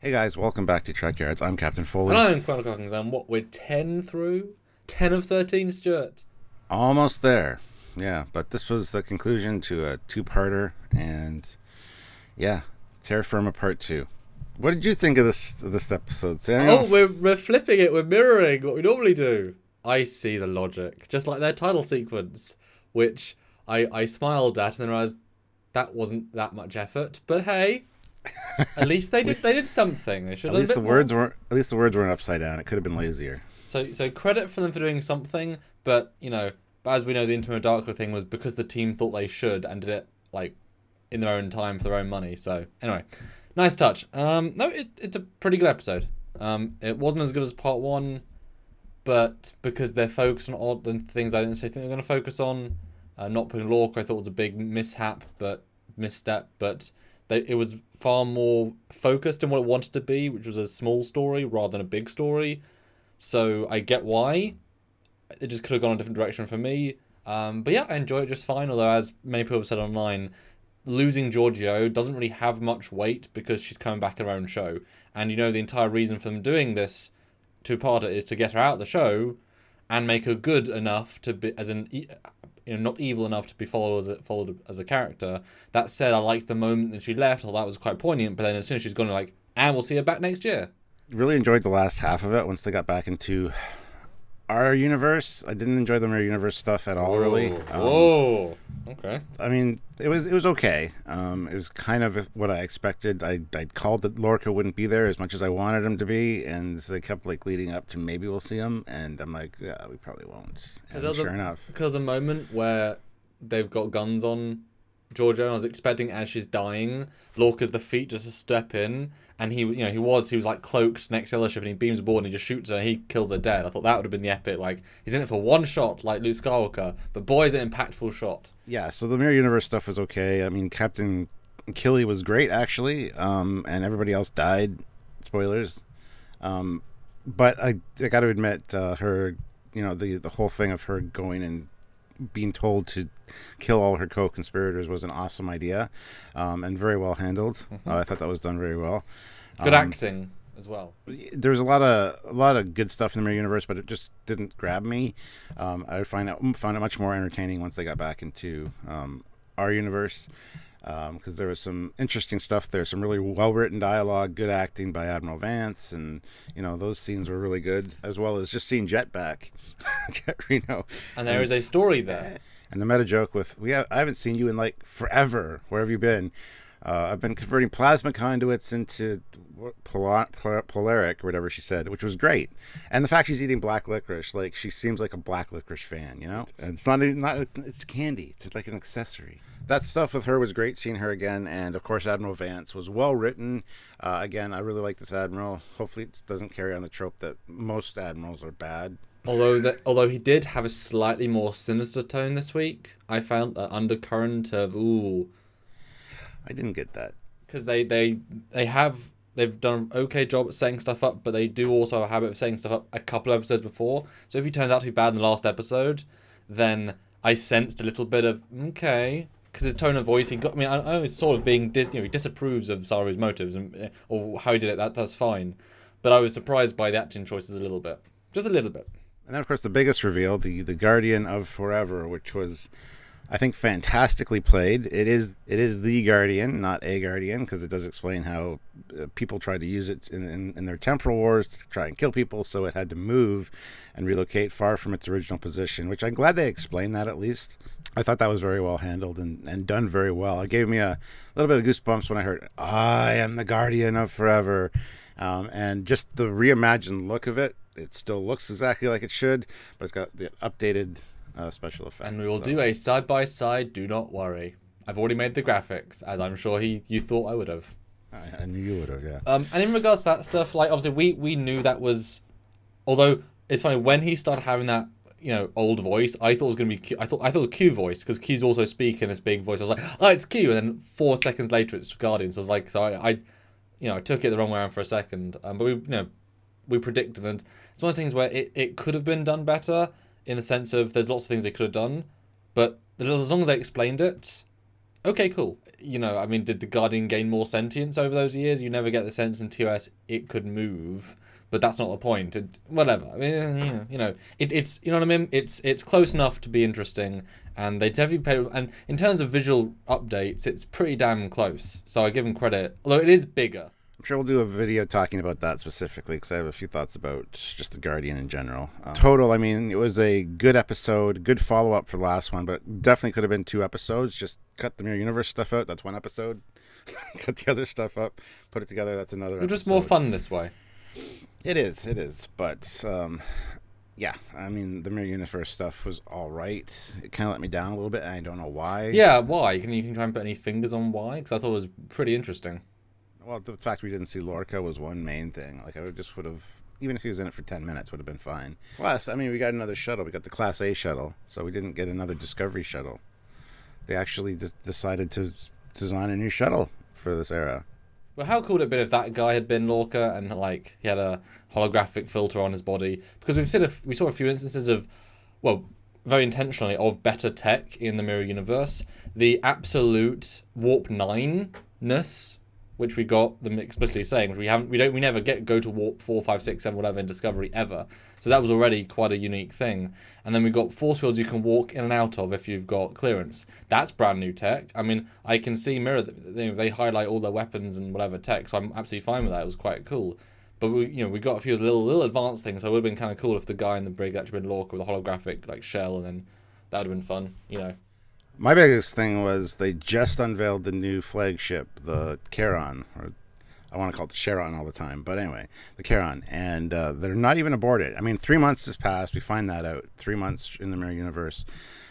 Hey guys, welcome back to Trekyards. I'm Captain And Foley. I'm Chronicle Hawkins, and what, we're 10 through? 10 of 13, Stuart? Almost there. Yeah, but this was the conclusion to a two-parter, and yeah, Terra Firma Part 2. What did you think of this episode, Samuel? Oh, we're flipping it, we're mirroring what we normally do. I see the logic. Just like their title sequence, which I smiled at and then realised that wasn't that much effort. But hey, at least they At did least, they did something. They should at have done least a the bit more. words weren't. At least the words weren't upside down. It could have been lazier. So credit for them for doing something, but but as we know, the Intimate Darkler thing was because the team thought they should and did it like in their own time for their own money. So anyway, nice touch. No, it's a pretty good episode. It wasn't as good as part one, but because they're focused on odd than things I didn't say think they're going to focus on. Not putting Lorca, I thought was a big misstep, but it was far more focused in what it wanted to be, which was a small story rather than a big story. So I get why it just could have gone a different direction for me. But yeah, I enjoy it just fine. Although, as many people have said online, losing Giorgio doesn't really have much weight because she's coming back in her own show. And the entire reason for them doing this two-parter is to get her out of the show and make her good enough to be, as in, not evil enough to be followed as a character. That said, I liked the moment that she left. Although that was quite poignant. But then as soon as she's gone, and we'll see her back next year. Really enjoyed the last half of it once they got back into our universe. I didn't enjoy the mirror universe stuff at all, really. Whoa. Okay. I mean, it was okay. It was kind of what I expected. I called that Lorca wouldn't be there as much as I wanted him to be, and they kept leading up to maybe we'll see him, and I'm like, yeah, we probably won't. And sure enough, Because there's a moment where they've got guns on Georgia, and I was expecting as she's dying, Lorca's the feet just to step in, and he was cloaked next to the other ship, and he beams aboard and he just shoots her, and he kills her dead. I thought that would have been the epic. He's in it for one shot, like Luke Skywalker, but boy, is it an impactful shot. yeah. So the mirror universe stuff was okay. I mean, Captain Killy was great actually, and everybody else died. Spoilers. But I got to admit, her, the whole thing of her going and being told to kill all her co-conspirators was an awesome idea, and very well handled. I thought that was done very well. Good acting as well. There was a lot of good stuff in the mirror universe, but it just didn't grab me. I found it much more entertaining once they got back into our universe, because there was some interesting stuff there, some really well written dialogue, good acting by Admiral Vance, and those scenes were really good, as well as just seeing Jet back, Jet Reno, And there is a story there. and the meta joke with I haven't seen you in forever. Where have you been? I've been converting plasma conduits into polaric or whatever she said, which was great. And the fact she's eating black licorice, she seems like a black licorice fan, And it's not it's candy. It's like an accessory. That stuff with her was great. Seeing her again, and of course Admiral Vance was well written. Again, I really like this admiral. Hopefully, it doesn't carry on the trope that most admirals are bad. Although he did have a slightly more sinister tone this week, I found an undercurrent of I didn't get that. because they've done an okay job at setting stuff up, but they do also have a habit of setting stuff up a couple episodes before. So if he turns out to be bad in the last episode, then I sensed a little bit of okay, because his tone of voice, he got. I mean, I know he's sort of being he disapproves of Saru's motives or how he did it. That's fine, but I was surprised by the acting choices a little bit, just a little bit. And then, of course, the biggest reveal, the Guardian of Forever, which was, I think, fantastically played. It is the Guardian, not a Guardian, because it does explain how people tried to use it in their temporal wars to try and kill people, so it had to move and relocate far from its original position, which I'm glad they explained that at least. I thought that was very well handled and done very well. It gave me a little bit of goosebumps when I heard, I am the Guardian of Forever. And just the reimagined look of it. It still looks exactly like it should, but it's got the updated special effects. And we will do a side by side. Do not worry. I've already made the graphics, as I'm sure you thought I would have. I knew you would have, yeah. And in regards to that stuff, obviously we knew that was, although it's funny when he started having that old voice, I thought it was gonna be I thought it was Q voice because Q's also speaking in this big voice. I was like, oh, it's Q, and then 4 seconds later it's Guardian. So I was like, I took it the wrong way around for a second. But we predicted, and it's one of those things where it could have been done better in the sense of there's lots of things they could have done, but as long as they explained it, Okay, cool. You know, I mean, did the Guardian gain more sentience over those years? You never get the sense in TOS it could move, but that's not the point. Whatever. I mean, it's you know what I mean. It's close enough to be interesting, and they definitely pay. And in terms of visual updates, it's pretty damn close. So I give them credit, although it is bigger. I'm sure we'll do a video talking about that specifically because I have a few thoughts about just the Guardian in general. Total, I mean, it was a good episode, good follow-up for the last one, but definitely could have been 2 episodes. Just cut the Mirror Universe stuff out. That's 1 episode. Cut the other stuff up, put it together. That's another episode. Just more fun this way. It is. But, yeah, I mean, the Mirror Universe stuff was all right. It kind of let me down a little bit, and I don't know why. Yeah, why? Can you try and put any fingers on why? Because I thought it was pretty interesting. Well, the fact we didn't see Lorca was one main thing. Like, I would have, even if he was in it for 10 minutes, would have been fine. Plus, I mean, we got another shuttle. We got the Class A shuttle, so we didn't get another Discovery shuttle. They actually decided to design a new shuttle for this era. Well, how cool would it have been if that guy had been Lorca and, like, he had a holographic filter on his body? Because we saw a few instances of, well, very intentionally, of better tech in the Mirror Universe. The absolute Warp 9-ness, which we got them explicitly saying, we never go to warp 4, 5, 6, 7, whatever in Discovery ever. So that was already quite a unique thing. And then we got force fields you can walk in and out of if you've got clearance. That's brand new tech. I mean, I can see Mirror, they highlight all their weapons and whatever tech, so I'm absolutely fine with that. It was quite cool. But we got a few little advanced things, so it would have been kind of cool if the guy in the brig had actually been Lorca with a holographic like shell, and then that would have been fun, My biggest thing was they just unveiled the new flagship, the Charon, or I want to call it the Charon all the time, but anyway, the Charon, and they're not even aboard it. I mean, 3 months has passed. We find that out. 3 months in the Mirror Universe,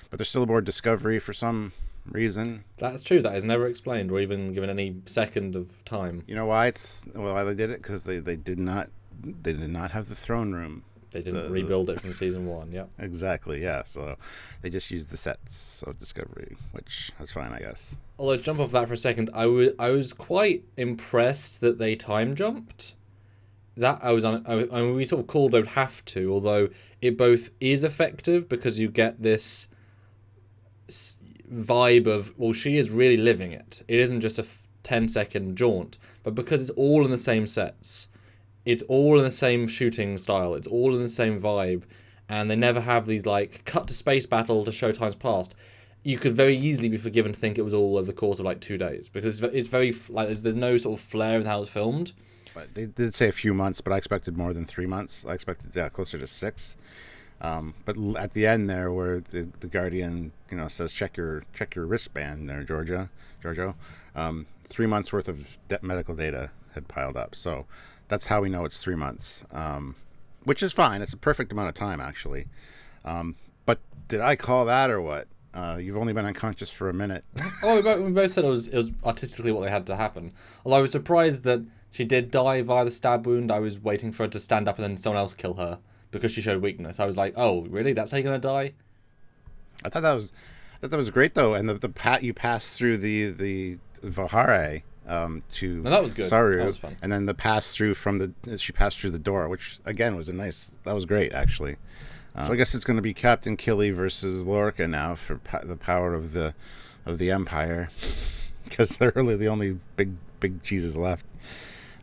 but they're still aboard Discovery for some reason. That's true. That is never explained or even given any second of time. You know why why they did it? Because they did not have the throne room. They didn't rebuild it from season 1, yeah. Exactly, yeah. So they just used the sets of Discovery, which that's fine, I guess. Although, jump off that for a second, I was quite impressed that they time jumped. That I mean, we sort of called they'd have to, although it both is effective because you get this vibe of, well, she is really living it. It isn't just a 10-second jaunt, but because it's all in the same sets. It's all in the same shooting style. It's all in the same vibe. And they never have these, like, cut to space battle to show time's past. You could very easily be forgiven to think it was all over the course of, like, 2 days. Because it's very, like, there's no sort of flair in how it's filmed. But they did say a few months, but I expected more than 3 months. I expected closer to 6. But at the end there, where the Guardian, says check your wristband there, Giorgio, 3 months worth of medical data had piled up. So that's how we know it's 3 months, which is fine. It's a perfect amount of time, actually. But did I call that or what? You've only been unconscious for a minute. Oh, we both said it was artistically what they had to happen. Although I was surprised that she did die via the stab wound. I was waiting for her to stand up and then someone else kill her because she showed weakness. I was like, oh, really? That's how you're gonna die? I thought that was great though, and you pass through the Vahare. To no, that was good. Saru, that was fun. And then the pass through she passed through the door, which again was that was great actually. So I guess it's going to be Captain Killy versus Lorca now for the power of the Empire, because they're really the only big cheeses left.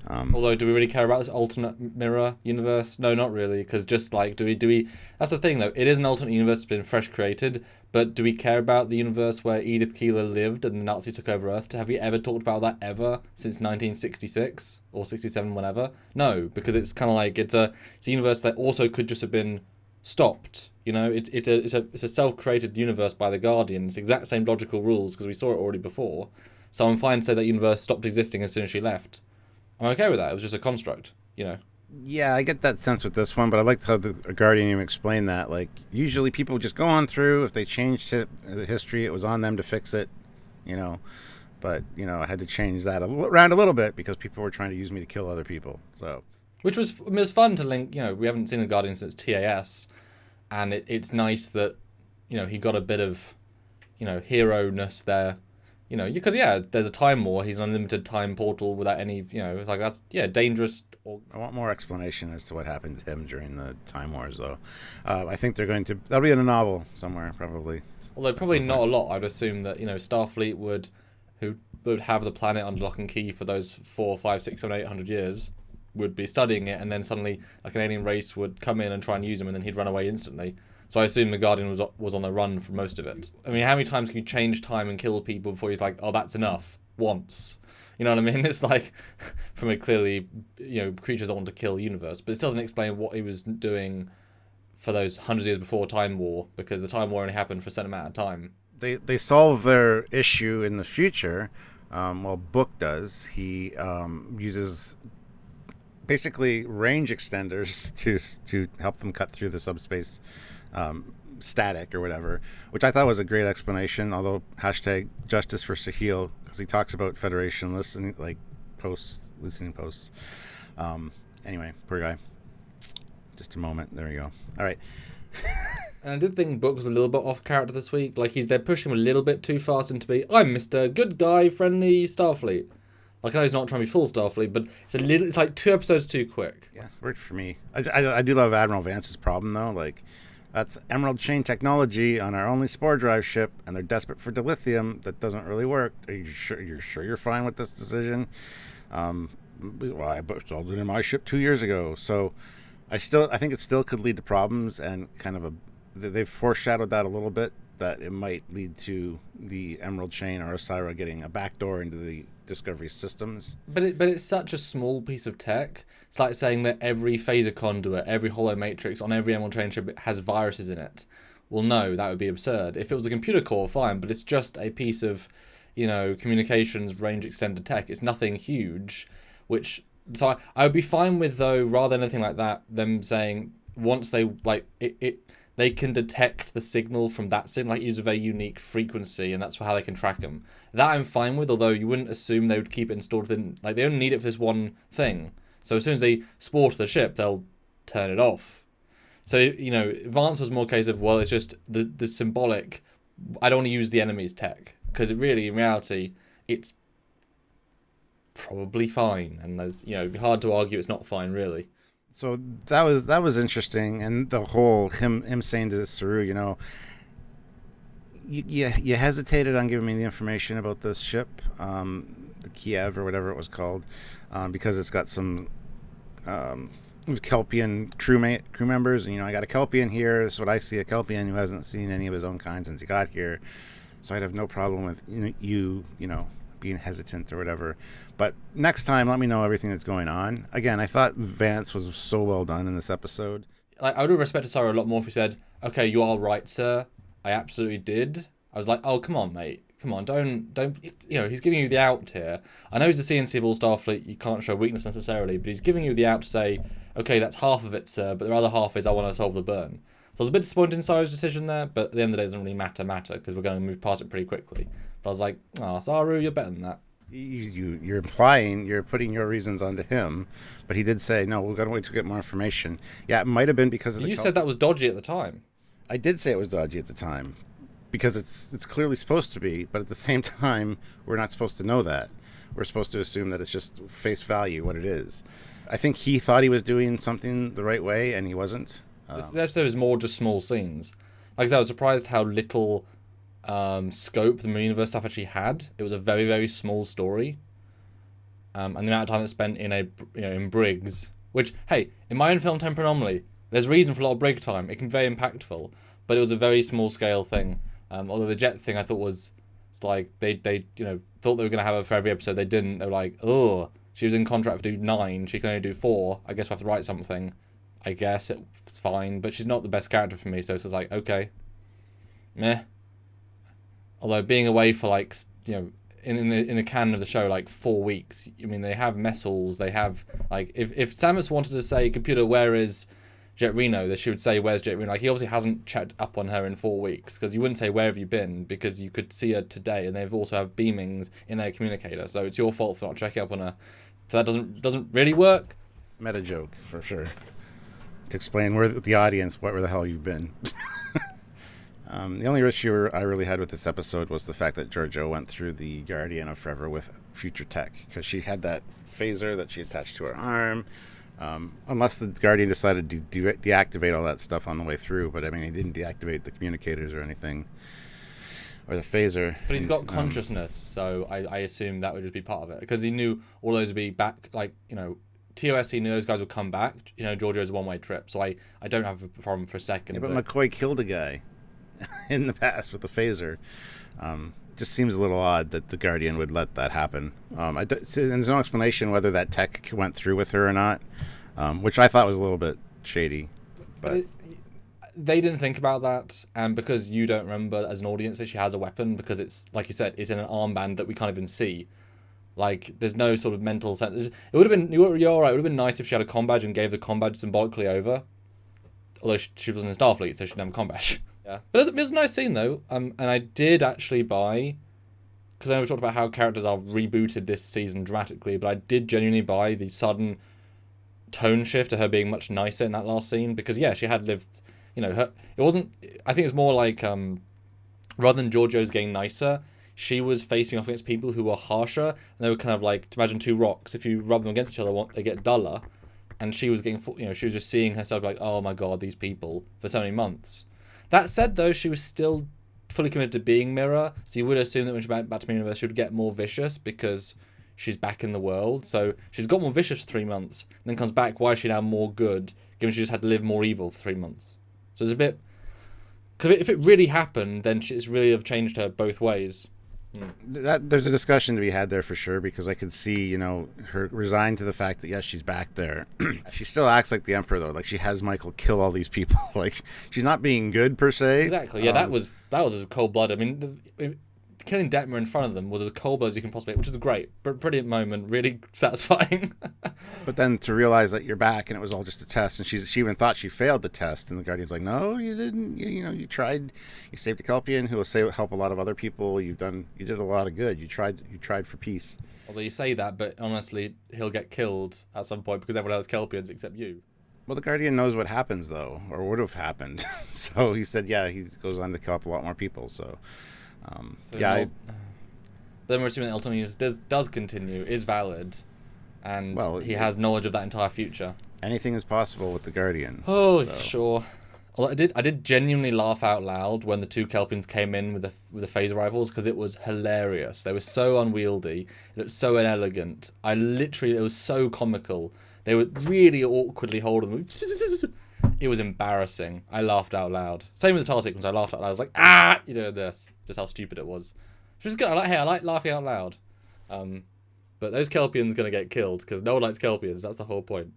Although, do we really care about this alternate mirror universe? No, not really, because just like, do we? That's the thing, though. It is an alternate universe that's been fresh created, but do we care about the universe where Edith Keeler lived and the Nazis took over Earth? Have we ever talked about that ever since 1966 or 67, whenever? No, because it's kind of like it's a universe that also could just have been stopped. It's a self-created universe by the Guardian. It's the exact same logical rules because we saw it already before. So I'm fine to say that universe stopped existing as soon as she left. I'm okay with that. It was just a construct, Yeah, I get that sense with this one, but I liked how the Guardian even explained that. Like, usually people just go on through. If they changed the history, it was on them to fix it, But, I had to change that around a little bit because people were trying to use me to kill other people. So, which was fun to link. We haven't seen the Guardian since TAS, and it's nice that, he got a bit of, hero-ness there. Because, there's a time war. He's an unlimited time portal without any, it's like, that's, dangerous. I want more explanation as to what happened to him during the Time Wars, though. I think that'll be in a novel somewhere, probably. Although probably not a lot. I'd assume that, Starfleet would who would have the planet under lock and key for those 4, 5, 6, 7, 800 years would be studying it, and then suddenly like an alien race would come in and try and use him, and then he'd run away instantly. So I assume the Guardian was on the run for most of it. I mean, how many times can you change time and kill people before you're like, oh, that's enough? Once. You know what I mean? It's like, from a clearly, creatures that want to kill universe. But it doesn't explain what he was doing for those 100 years before Time War, because the Time War only happened for a certain amount of time. They solve their issue in the future. Book does. He uses basically range extenders to help them cut through the subspace static or whatever, which I thought was a great explanation. Although #justice for Sahil, because he talks about Federation listening posts. Anyway, poor guy. Just a moment. There we go. All right. And I did think Book was a little bit off character this week. Like, they're pushing him a little bit too fast into be, I'm Mr. Good Guy, Friendly Starfleet. Like, I know he's not trying to be full Starfleet, but it's like 2 episodes too quick. Yeah, worked for me. I do love Admiral Vance's problem, though. Like, that's Emerald Chain technology on our only spore drive ship, and they're desperate for dilithium that doesn't really work. Are you sure you're fine with this decision? Well, I installed it in my ship 2 years ago. So I think it still could lead to problems, and kind of they've foreshadowed that a little bit, that it might lead to the Emerald Chain or Osira getting a backdoor into the Discovery systems. But it's such a small piece of tech. It's like saying that every phaser conduit, every hollow matrix on every Emerald Chain ship has viruses in it. Well, no, that would be absurd. If it was a computer core, fine, but it's just a piece of, communications range extended tech. It's nothing huge, so I would be fine with, though, rather than anything like that, them saying once they, they can detect the signal from that signal, use a very unique frequency, and that's how they can track them. That I'm fine with, although you wouldn't assume they would keep it installed within, they only need it for this one thing. So as soon as they spore to the ship, they'll turn it off. So, Vance was more a case of, well, it's just the symbolic, I don't want to use the enemy's tech, because in reality, it's probably fine, and it'd be hard to argue it's not fine, really. So that was interesting, and the whole him saying to Saru, you hesitated on giving me the information about this ship, the Kiev or whatever it was called, because it's got some Kelpian crew members, and I got a Kelpian here. This is what I see, a Kelpian who hasn't seen any of his own kind since he got here. So I'd have no problem with you being hesitant or whatever. But next time, let me know everything that's going on. Again, I thought Vance was so well done in this episode. I would have respected Sarah a lot more if he said, okay, you are right, sir. I absolutely did. I was like, oh, come on, mate. Come on, don't, he's giving you the out here. I know he's the CNC of all Starfleet. You can't show weakness necessarily, but he's giving you the out to say, okay, that's half of it, sir, but the other half is I want to solve the burn. So I was a bit disappointed in Saru's decision there, but at the end of the day, it doesn't really matter, because we're going to move past it pretty quickly. But I was like, oh, Saru, you're better than that. You're implying, you're putting your reasons onto him, but he did say, no, we're going to wait to get more information. Yeah, it might have been because of You said that was dodgy at the time. I did say it was dodgy at the time, because it's clearly supposed to be, but at the same time, we're not supposed to know that. We're supposed to assume that it's just face value what it is. I think he thought he was doing something the right way, and he wasn't. This episode was more just small scenes. Like I said, I was surprised how little scope the Universe stuff actually had. It was a very, very small story, and the amount of time it's spent in in Briggs, which, hey, in my own film Temper Anomaly, there's reason for a lot of Brig time. It can be very impactful, but it was a very small scale thing. Although the jet thing I thought it's like they thought they were gonna have her for every episode. They didn't. They were like, oh, she was in contract for do 9. She can only do 4. I guess we have to write something. I guess it's fine, but she's not the best character for me. So it's like, okay, meh. Although being away for in the canon of the show 4 weeks, I mean, they have messels, they have if Samus wanted to say, computer, where is Jet Reno, that she would say, where's Jet Reno? He obviously hasn't checked up on her in 4 weeks, because you wouldn't say, where have you been, because you could see her today, and they've also have beamings in their communicator, so it's your fault for not checking up on her. So that doesn't really work. Meta joke for sure, to explain where the audience where the hell you've been. The only issue I really had with this episode was the fact that Georgiou went through the Guardian of Forever with future tech, because she had that phaser that she attached to her arm. Unless the Guardian decided to deactivate all that stuff on the way through, but I mean, he didn't deactivate the communicators or anything. or the phaser. But he's got consciousness, so I assume that would just be part of it. Because he knew all those would be back, like, you know, TOS, he knew those guys would come back. You know, Giorgio's a one-way trip, so I don't have a problem for a second. Yeah, but McCoy killed a guy in the past with the phaser. Just seems a little odd that the Guardian would let that happen. There's no explanation whether that tech went through with her or not, which I thought was a little bit shady. But they didn't think about that, and because you don't remember as an audience that she has a weapon, because it's, like you said, it's in an armband that we can't even see. Like, there's no sort of mental sense. It would have been, you're right, it would have been nice if she had a comm badge and gave the comm badge symbolically over. Although she wasn't in Starfleet, so she didn't have a comm badge. Yeah. But it was a nice scene, though. And I did actually buy, because I know we talked about how characters are rebooted this season dramatically, but I did genuinely buy the sudden tone shift to her being much nicer in that last scene. Because, yeah, she had lived, you know, it wasn't, I think it's more like, rather than Giorgio's getting nicer, she was facing off against people who were harsher, and they were kind of like, to imagine two rocks, if you rub them against each other, they get duller, and she was getting, you know, she was just seeing herself like, oh my god, these people, for so many months. That said, though, she was still fully committed to being Mirror, so you would assume that when she went back to Mirror Universe, she would get more vicious, because she's back in the world, so she's got more vicious for 3 months, and then comes back, why is she now more good, given she just had to live more evil for 3 months? So it's a bit, because if it really happened, then it's really have changed her both ways. There's a discussion to be had there for sure, because I could see, you know, her resigned to the fact that, yes, she's back there. She still acts like the Emperor, though. Like, she has Michael kill all these people. Like, she's not being good, per se. Exactly. Yeah, that was as cold-blooded. I mean, killing Detmer in front of them was as cold-blooded as you can possibly, which is a great, brilliant moment, really satisfying. But then to realize that you're back and it was all just a test, and she even thought she failed the test, and the Guardian's like, no, you didn't. You tried. You saved a Kelpian who will help a lot of other people. You did a lot of good. You tried for peace. Although you say that, but honestly, he'll get killed at some point because everyone has Kelpians except you. Well, the Guardian knows what happens, though, or would have happened. So he said, yeah, he goes on to kill up a lot more people. So yeah. Then we're assuming that ultimately does continue, is valid, and he has knowledge of that entire future. Anything is possible with the Guardian. Oh, so. Sure. Well, I did genuinely laugh out loud when the two Kelpians came in with the phaser rifles, because it was hilarious. They were so unwieldy, it looked so inelegant. It was so comical. They were really awkwardly holding them. It was embarrassing. I laughed out loud. Same with the title sequence. I laughed out loud. I was like, ah, you know this. Just how stupid it was. Which is good. I like laughing out loud. But those Kelpians gonna get killed because no one likes Kelpians. That's the whole point.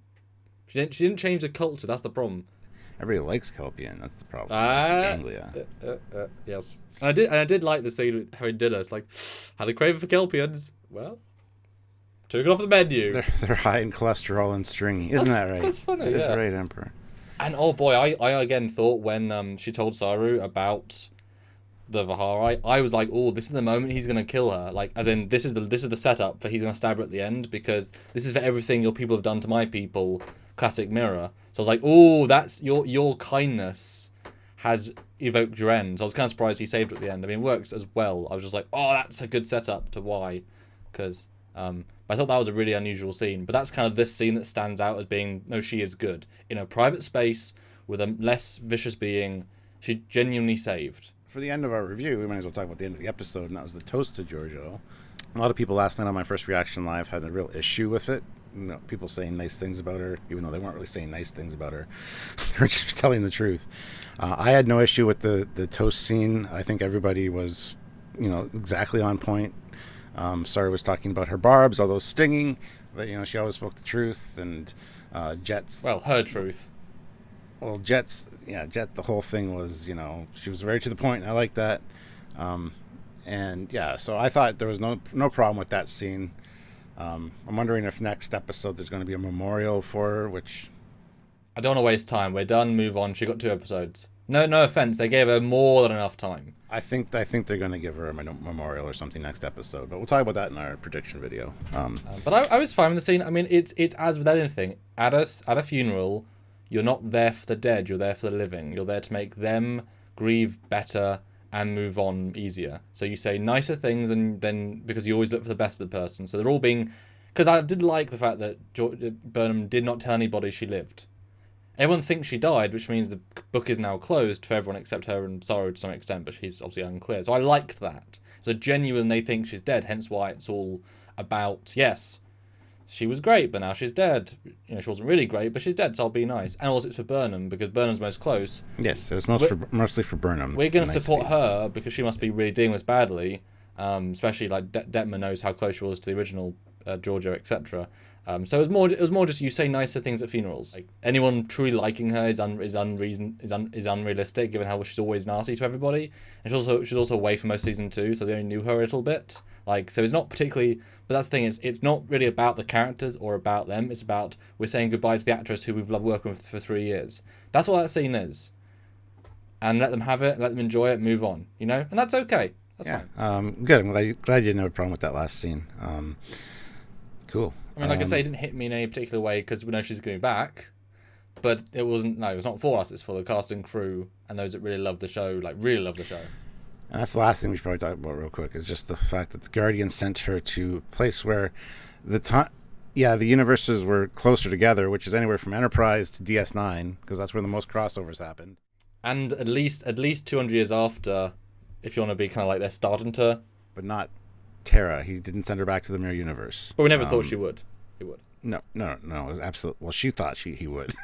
She didn't change the culture. That's the problem. Everybody likes Kelpian. That's the problem. Ganglia. Yes. And I did like the scene with how he did it. It's like, had a craving for Kelpians. Well, took it off the menu. They're high in cholesterol and stringy. Isn't that right? That's funny. That's right, Emperor. And oh boy, I again thought when she told Saru about the Vahari, I was like, oh, this is the moment he's gonna kill her. Like, as in, this is the setup for he's gonna stab her at the end, because this is for everything your people have done to my people. Classic Mirror. So I was like, oh, that's your kindness has evoked your end. So I was kind of surprised he saved it at the end. I mean, it works as well. I was just like, oh, that's a good setup to why, because I thought that was a really unusual scene. But that's kind of this scene that stands out as being, no, she is good. In a private space with a less vicious being, she genuinely saved. For the end of our review, we might as well talk about the end of the episode, and that was the toast to Giorgio. A lot of people last night on my first reaction live had a real issue with it. You know, people saying nice things about her, even though they weren't really saying nice things about her. They were just telling the truth. I had no issue with the toast scene. I think everybody was, exactly on point. Sarah was talking about her barbs, although stinging. That she always spoke the truth, and Jet's. Well, her truth. Well, Jet. The whole thing was, she was very to the point, and I like that. So I thought there was no problem with that scene. I'm wondering if next episode there's going to be a memorial for her, which... I don't want to waste time. We're done. Move on. She got 2 episodes. No offense. They gave her more than enough time. I think they're going to give her a memorial or something next episode, but we'll talk about that in our prediction video. But I was fine with the scene. I mean, it's as with anything. At a funeral, you're not there for the dead. You're there for the living. You're there to make them grieve better and move on easier. So you say nicer things, and then because you always look for the best of the person. So they're all being... Because I did like the fact that Burnham did not tell anybody she lived. Everyone thinks she died, which means the book is now closed for everyone except her and Sorrow to some extent, but she's obviously unclear. So I liked that. So genuine, they think she's dead, hence why it's all about, yes, she was great, but now she's dead. You know, she wasn't really great, but she's dead, so I'll be nice. And also it's for Burnham, because Burnham's most close. Yes, it was mostly for Burnham. We're going to support her, because she must be really dealing with this badly, especially like Detmer knows how close she was to the original Giorgio, etc. So it was more just you say nicer things at funerals. Like, anyone truly liking her is unrealistic, given how she's always nasty to everybody. And she's also away for most of season 2, so they only knew her a little bit. Like, so it's not particularly. But that's the thing, it's not really about the characters or about them. It's about we're saying goodbye to the actress who we've loved working with for 3 years. That's what that scene is. And let them have it, let them enjoy it, move on. You know, and that's okay. That's fine. Good. I'm glad you didn't have a problem with that last scene. Cool. I mean, like I say, it didn't hit me in any particular way because we know she's going back, but it wasn't. No, it was not for us. It's for the cast and crew and those that really love the show, like really love the show. And that's the last thing we should probably talk about real quick is just the fact that the Guardian sent her to a place where the universes were closer together, which is anywhere from Enterprise to DS9, because that's where the most crossovers happened. And at least 200 years after, if you want to be kind of like they're starting to, but not Terra. He didn't send her back to the mirror universe. But we never thought she would. He would. No, absolutely. Well, she thought he would.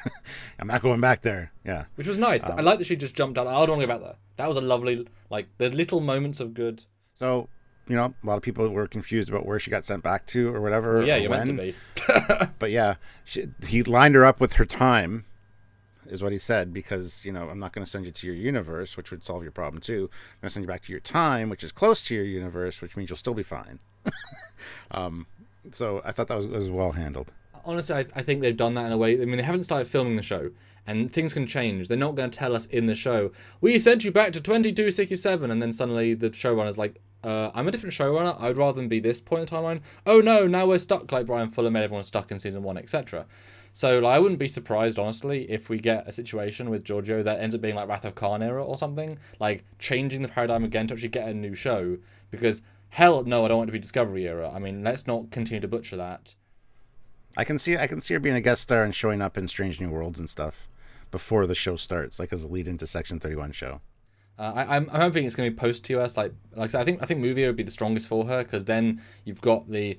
I'm not going back there. Yeah. Which was nice. I like that she just jumped out. I don't want to go back there. That was a lovely, like, there's little moments of good. So, you know, a lot of people were confused about where she got sent back to or whatever. Well, yeah, you're meant to be. But yeah, he lined her up with her time, is what he said, because, you know, I'm not going to send you to your universe, which would solve your problem too. I'm going to send you back to your time, which is close to your universe, which means you'll still be fine. So I thought that was well handled. Honestly, I think they've done that in a way. I mean, they haven't started filming the show, and things can change. They're not going to tell us in the show, we sent you back to 2267, and then suddenly the showrunner's like, I'm a different showrunner. I'd rather than be this point in the timeline. Oh no, now we're stuck like Brian Fuller made everyone stuck in season 1, etc. So like, I wouldn't be surprised, honestly, if we get a situation with Giorgio that ends up being like Wrath of Khan era or something, like changing the paradigm again to actually get a new show. Because hell no, I don't want it to be Discovery era. I mean, let's not continue to butcher that. I can see her being a guest star and showing up in Strange New Worlds and stuff before the show starts, like as a lead into Section 31 show. I'm hoping it's going to be post TOS. Like I said, I think Movie would be the strongest for her, because then you've got the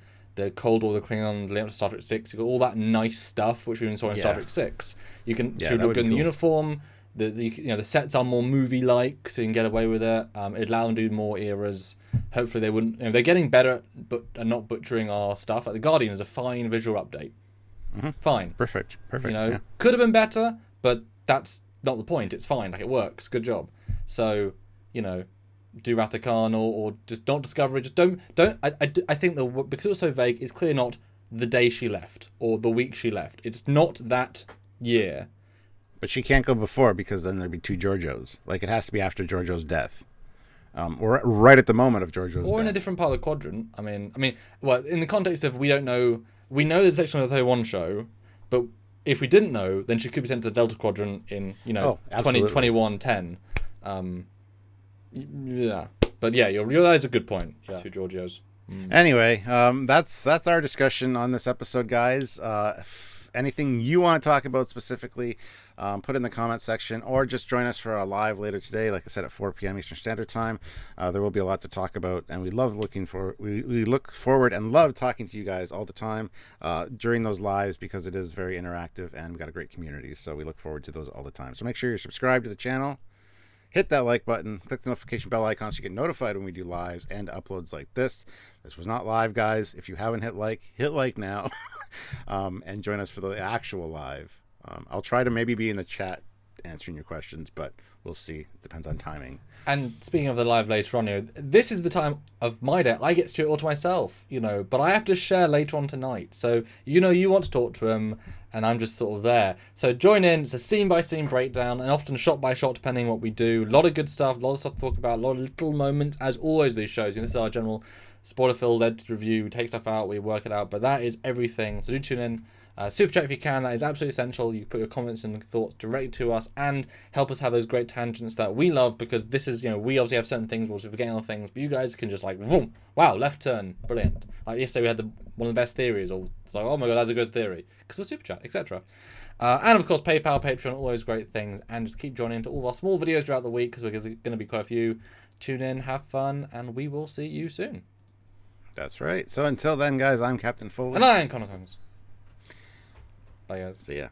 Cold War, the Klingon, the Star Trek 6. You've got all that nice stuff which we even saw in Star Trek 6. You can she would look good in the uniform. The sets are more movie-like, so you can get away with it. It'd allow them to do more eras. Hopefully they wouldn't. They're getting better, but not butchering our stuff. Like the Guardian is a fine visual update. Mm-hmm. Fine. Perfect. You know, could have been better, but that's not the point. It's fine. Like, it works. Good job. So, you know, do Wrath of Khan or just not Discovery. Just don't. I think because it was so vague, it's clearly not the day she left or the week she left. It's not that year. But she can't go before, because then there'd be 2 Giorgios. Like, it has to be after Giorgio's death. Or right at the moment of Giorgio's death. Or in a different part of the quadrant. I mean, well, in the context of we don't know. We know there's a Section 31 show, but if we didn't know, then she could be sent to the Delta Quadrant in, 2021-10. Yeah. But yeah, that is a good point. Yeah. 2 Giorgios. Anyway, that's our discussion on this episode, guys. Anything you want to talk about specifically, put in the comment section, or just join us for a live later today, like I said, at 4 p.m. Eastern Standard Time. There will be a lot to talk about, and we look forward and love talking to you guys all the time during those lives, because it is very interactive, and we've got a great community, so we look forward to those all the time. So make sure you're subscribed to the channel, hit that like button, click the notification bell icon so you get notified when we do lives and uploads like this. This was not live, guys. If you haven't hit like now. And join us for the actual live. I'll try to maybe be in the chat answering your questions, but we'll see. Depends on timing. And speaking of the live later on, this is the time of my day. I get to do it all to myself, but I have to share later on tonight. So, you want to talk to him, and I'm just sort of there. So join in. It's a scene-by-scene breakdown, and often shot-by-shot, depending on what we do. A lot of good stuff, a lot of stuff to talk about, a lot of little moments, as always, these shows. This is our general spoiler-filled edited review. We take stuff out, we work it out, but that is everything. So do tune in. Super chat if you can. That is absolutely essential. You can put your comments and thoughts directly to us and help us have those great tangents that we love, because this is, we obviously have certain things, we're forgetting other things, but you guys can just like, vroom, wow, left turn, brilliant. Like yesterday we had one of the best theories, or it's like, oh my god, that's a good theory, because of super chat, etc. And of course, PayPal, Patreon, all those great things, and just keep joining into all of our small videos throughout the week, because we're going to be quite a few. Tune in, have fun, and we will see you soon. That's right. So until then, guys, I'm Captain Foley. And I am Connor Combs. Bye, guys. See ya.